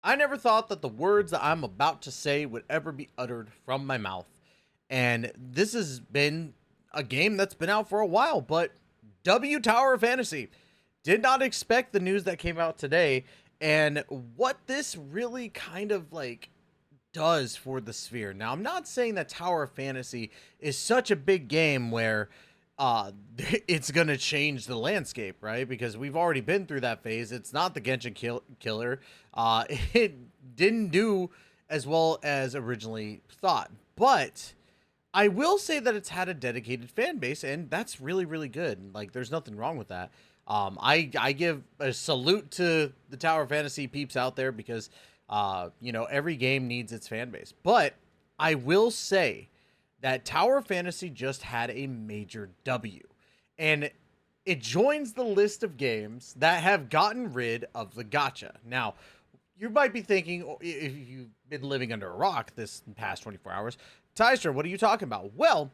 I never thought that the words that I'm about to say would ever be uttered from my mouth. And this has been a game that's been out for a while, but Tower of Fantasy did not expect the news that came out today and what this really kind of like does for the sphere. Now, I'm not saying that Tower of Fantasy is such a big game where uh it's going to change the landscape, right? Because we've already been through that phase. It's not the Genshin killer. It didn't do as well as originally thought. But I will say that it's had a dedicated fan base, and that's really, really good. Like, there's nothing wrong with that. I give a salute to the Tower Fantasy peeps out there because, every game needs its fan base. But I will say that Tower Fantasy just had a major W, and it joins the list of games that have gotten rid of the gotcha. Now, you might be thinking, if you've been living under a rock this past 24 hours, Tyster, what are you talking about? Well,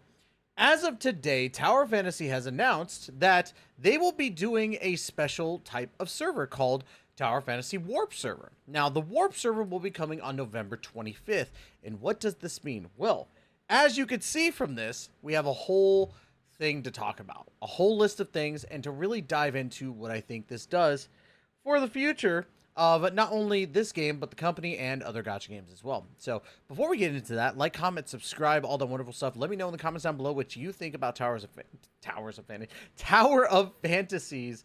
as of today, Tower Fantasy has announced that they will be doing a special type of server called Tower Fantasy Warp Server. Now, the Warp Server will be coming on November 25th. And what does this mean? Well, as you can see from this, we have a whole thing to talk about, a whole list of things, and to really dive into what I think this does for the future of not only this game, but the company and other gacha games as well. So before we get into that, like, comment, subscribe, all that wonderful stuff. Let me know in the comments down below what you think about Tower of Fantasy's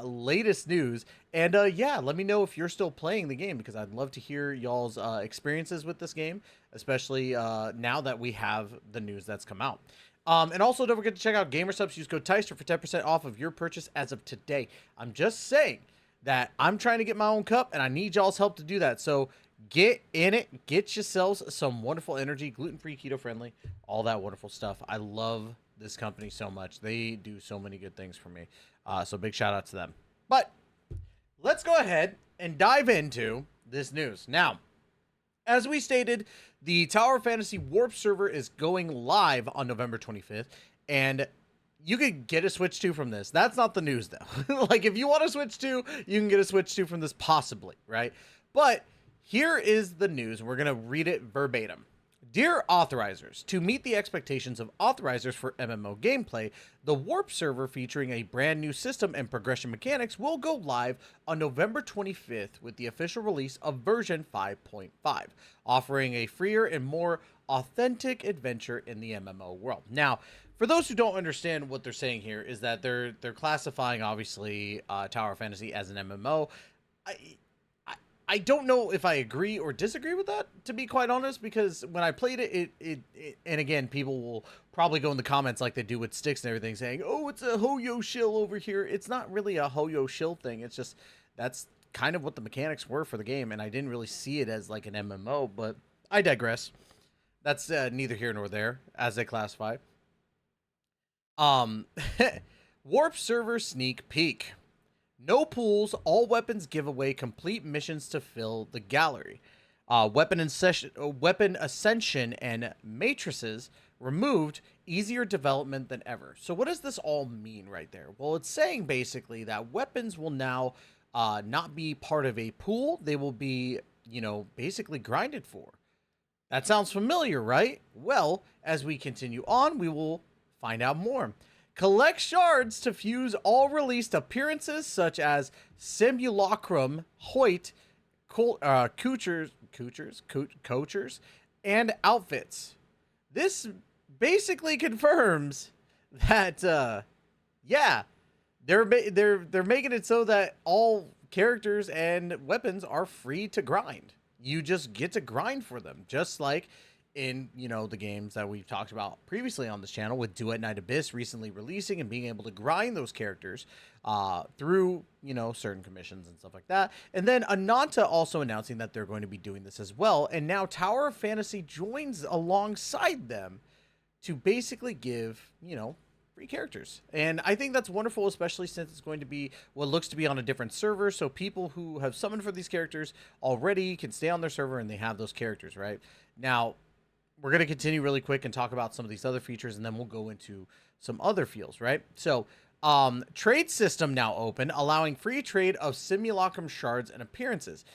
latest news. And yeah, let me know if you're still playing the game, because I'd love to hear y'all's experiences with this game, especially now that we have the news that's come out. And also, don't forget to check out GamerSubs. Use code Tyster for 10% off of your purchase as of today. I'm just saying that I'm trying to get my own cup, and I need y'all's help to do that. So get in it, get yourselves some wonderful energy, gluten-free, keto-friendly, all that wonderful stuff. I love this company so much. They do so many good things for me. So big shout out to them. But let's go ahead and dive into this news. Now, as we stated, the Tower Fantasy Warp server is going live on November 25th, and you could get a Switch 2 from this. That's not the news, though. Like, if you want a Switch 2, you can get a Switch 2 from this, possibly, right? But here is the news. We're going to read it verbatim. Dear authorizers, to meet the expectations of authorizers for MMO gameplay, the Warp server, featuring a brand new system and progression mechanics, will go live on November 25th with the official release of version 5.5, offering a freer and more authentic adventure in the MMO world. Now, for those who don't understand what they're saying here, is that they're classifying, obviously, Tower Fantasy as an MMO. I don't know if I agree or disagree with that, to be quite honest, because when I played it, and again, people will probably go in the comments like they do with sticks and everything, saying, oh, it's a Hoyo shill over here. It's not really a Hoyo shill thing. It's just, that's kind of what the mechanics were for the game, and I didn't really see it as like an MMO, but I digress. That's neither here nor there, as they classify. Warp server sneak peek. No pools, all weapons giveaway, complete missions to fill the gallery. Weapon ascension and matrices removed, easier development than ever. So what does this all mean right there? Well, it's saying basically that weapons will now not be part of a pool. They will be, basically grinded for. That sounds familiar, right? Well, as we continue on, we will find out more. Collect shards to fuse all released appearances such as Simulacrum, Hoyt, Couchers, and outfits. This basically confirms that, yeah, they're making it so that all characters and weapons are free to grind. You just get to grind for them, just like in, the games that we've talked about previously on this channel, with Duet Night Abyss recently releasing and being able to grind those characters through, certain commissions and stuff like that. And then Ananta also announcing that they're going to be doing this as well. And now Tower of Fantasy joins alongside them to basically give, free characters. And I think that's wonderful, especially since it's going to be what looks to be on a different server. So people who have summoned for these characters already can stay on their server and they have those characters, right? Now, we're going to continue really quick and talk about some of these other features, and then we'll go into some other fields, right? So, trade system now open, allowing free trade of simulacrum shards and appearances.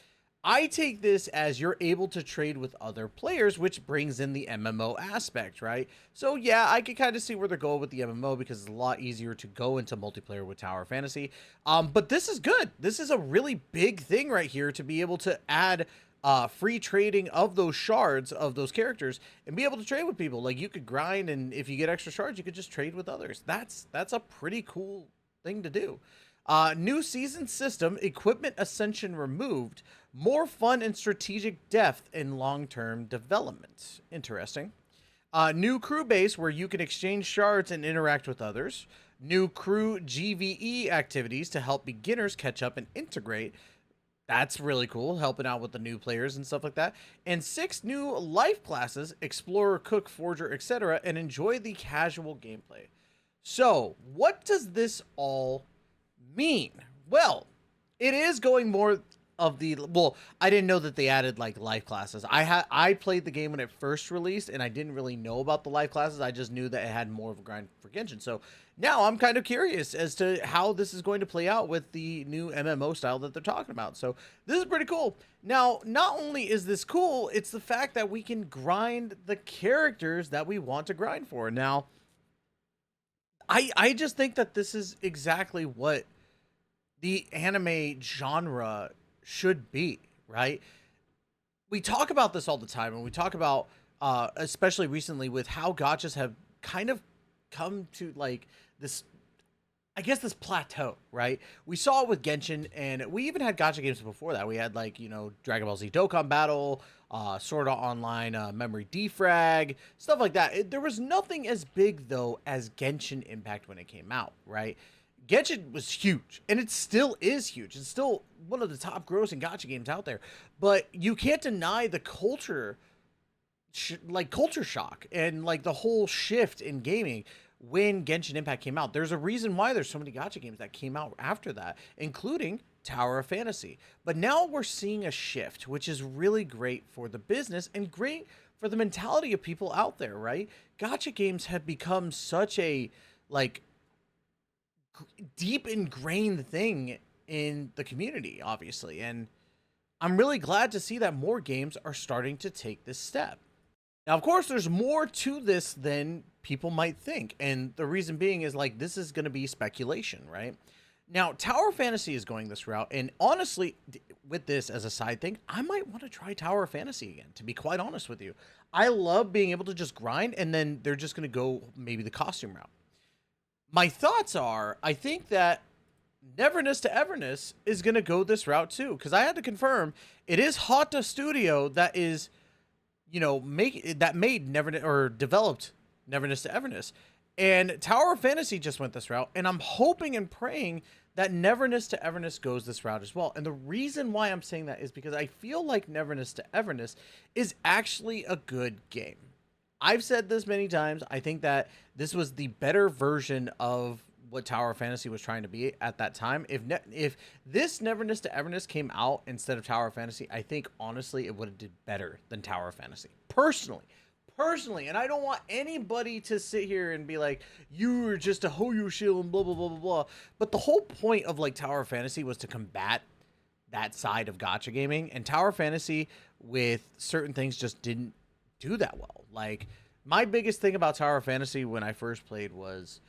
I take this as you're able to trade with other players, which brings in the MMO aspect, right? So yeah, I can kind of see where they're going with the MMO because it's a lot easier to go into multiplayer with Tower Fantasy. But this is good. This is a really big thing right here to be able to add free trading of those shards of those characters and be able to trade with people. Like you could grind, and if you get extra shards, you could just trade with others. That's a pretty cool thing to do. New season system, equipment ascension removed, more fun and strategic depth in long-term development. Interesting. New crew base where you can exchange shards and interact with others. New crew GVE activities to help beginners catch up and integrate. That's really cool, helping out with the new players and stuff like that. And 6 new life classes, explorer, cook, forger, etc., and enjoy the casual gameplay. So, what does this all mean? Well, it is going more of the, well, I didn't know that they added like life classes. I played the game when it first released, and I didn't really know about the life classes. I just knew that it had more of a grind for Genshin. So now I'm kind of curious as to how this is going to play out with the new MMO style that they're talking about. So this is pretty cool. Now, not only is this cool, it's the fact that we can grind the characters that we want to grind for. Now, I just think that this is exactly what the anime genre should be, right? We talk about this all the time, and we talk about, especially recently, with how gachas have kind of come to like this, I guess, this plateau, right? We saw it with Genshin, and we even had gacha games before that. We had like, you know, Dragon Ball Z Dokkan Battle, Sword Art Online, Memory Defrag, stuff like that. There was nothing as big though as Genshin Impact when it came out, right? Genshin was huge, and it still is huge. It's still one of the top grossing gacha games out there. But you can't deny the culture, like culture shock, and like the whole shift in gaming when Genshin Impact came out. There's a reason why there's so many gacha games that came out after that, including Tower of Fantasy. But now we're seeing a shift, which is really great for the business and great for the mentality of people out there, right? Gacha games have become such a like deep ingrained thing in the community, obviously, and I'm really glad to see that more games are starting to take this step. Now, of course, there's more to this than people might think, and the reason being is like this is going to be speculation, right? Now, Tower Fantasy is going this route, and honestly, with this as a side thing, I might want to try Tower Fantasy again, to be quite honest with you. I love being able to just grind, and then they're just going to go maybe the costume route. My thoughts are, I think that Neverness to Everness is going to go this route too, because I had to confirm it is Hata Studio that is, you know, made Neverness or developed Neverness to Everness, and Tower of Fantasy just went this route, and I'm hoping and praying that Neverness to Everness goes this route as well. And the reason why I'm saying that is because I feel like Neverness to Everness is actually a good game. I've said this many times. I think that this was the better version of what Tower of Fantasy was trying to be at that time. If this Neverness to Everness came out instead of Tower of Fantasy, I think honestly it would have did better than Tower of Fantasy. Personally, and I don't want anybody to sit here and be like, you were just a Hoyo shield and blah blah blah blah blah. But the whole point of like Tower of Fantasy was to combat that side of gacha gaming, and Tower of Fantasy with certain things just didn't do that well. Like, my biggest thing about Tower of Fantasy when I first played was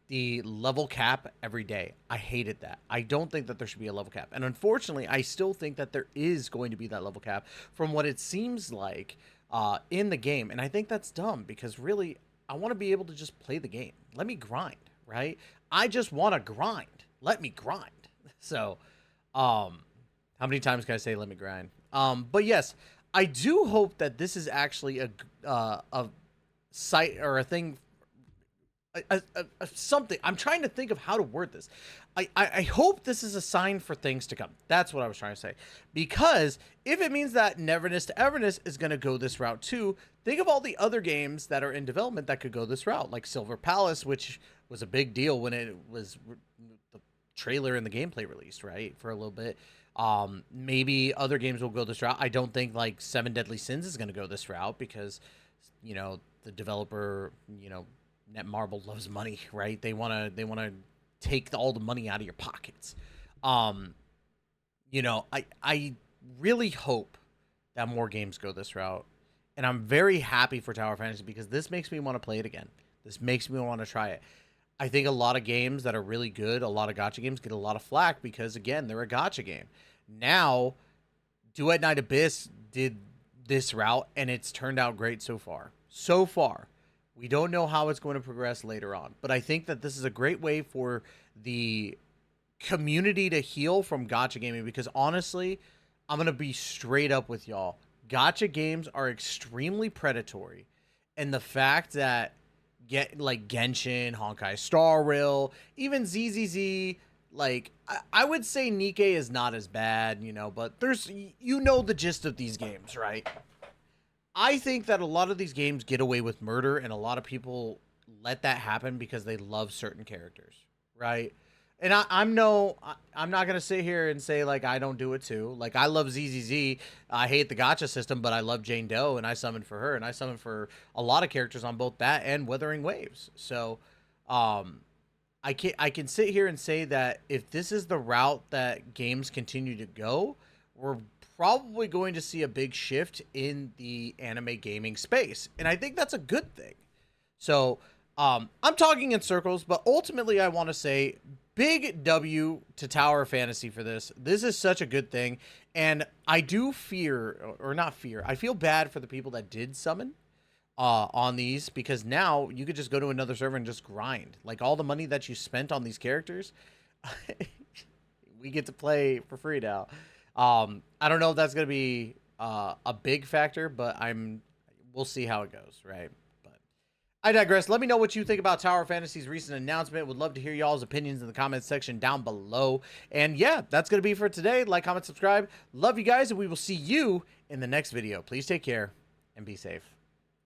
the level cap every day. I hated that. I don't think that there should be a level cap. And unfortunately, I still think that there is going to be that level cap from what it seems like in the game. And I think that's dumb because really, I want to be able to just play the game. Let me grind, right? I just want to grind. Let me grind. So, how many times can I say let me grind? But yes, I do hope that this is actually a site or a thing, something. I'm trying to think of how to word this. I hope this is a sign for things to come. That's what I was trying to say. Because if it means that Neverness to Everness is going to go this route too, think of all the other games that are in development that could go this route, like Silver Palace, which was a big deal when it was the trailer and the gameplay released, right, for a little bit. Maybe other games will go this route. I don't think like Seven Deadly Sins is going to go this route because, you know, the developer, you know, Netmarble loves money, right? They want to take all the money out of your pockets. You know, really hope that more games go this route. And I'm very happy for Tower Fantasy because this makes me want to play it again. This makes me want to try it. I think a lot of games that are really good, a lot of gacha games get a lot of flack because, again, they're a gacha game. Now, Duet Night Abyss did this route, and it's turned out great so far. So far. We don't know how it's going to progress later on. But I think that this is a great way for the community to heal from gacha gaming because, honestly, I'm going to be straight up with y'all. Gacha games are extremely predatory. And the fact that like Genshin, Honkai Star Rail, even ZZZ, like I would say Nikkei is not as bad, you know, but there's, you know, the gist of these games, right? I think that a lot of these games get away with murder, and a lot of people let that happen because they love certain characters, right? And I'm not gonna sit here and say like I don't do it too. Like I love ZZZ. I hate the gacha system, but I love Jane Doe, and I summon for her, and I summon for a lot of characters on both that and Wuthering Waves. So, I can sit here and say that if this is the route that games continue to go, we're probably going to see a big shift in the anime gaming space, and I think that's a good thing. So, I'm talking in circles, but ultimately I want to say big W to Tower Fantasy for this. This is such a good thing, and I do fear, or not fear, I feel bad for the people that did summon on these, because now you could just go to another server and just grind. Like, all the money that you spent on these characters, we get to play for free now. I don't know if that's going to be a big factor, but we'll see how it goes, right? I digress. Let me know what you think about Tower Fantasy's recent announcement. Would love to hear y'all's opinions in the comments section down below. And yeah, that's going to be for today. Like, comment, subscribe. Love you guys, and we will see you in the next video. Please take care and be safe.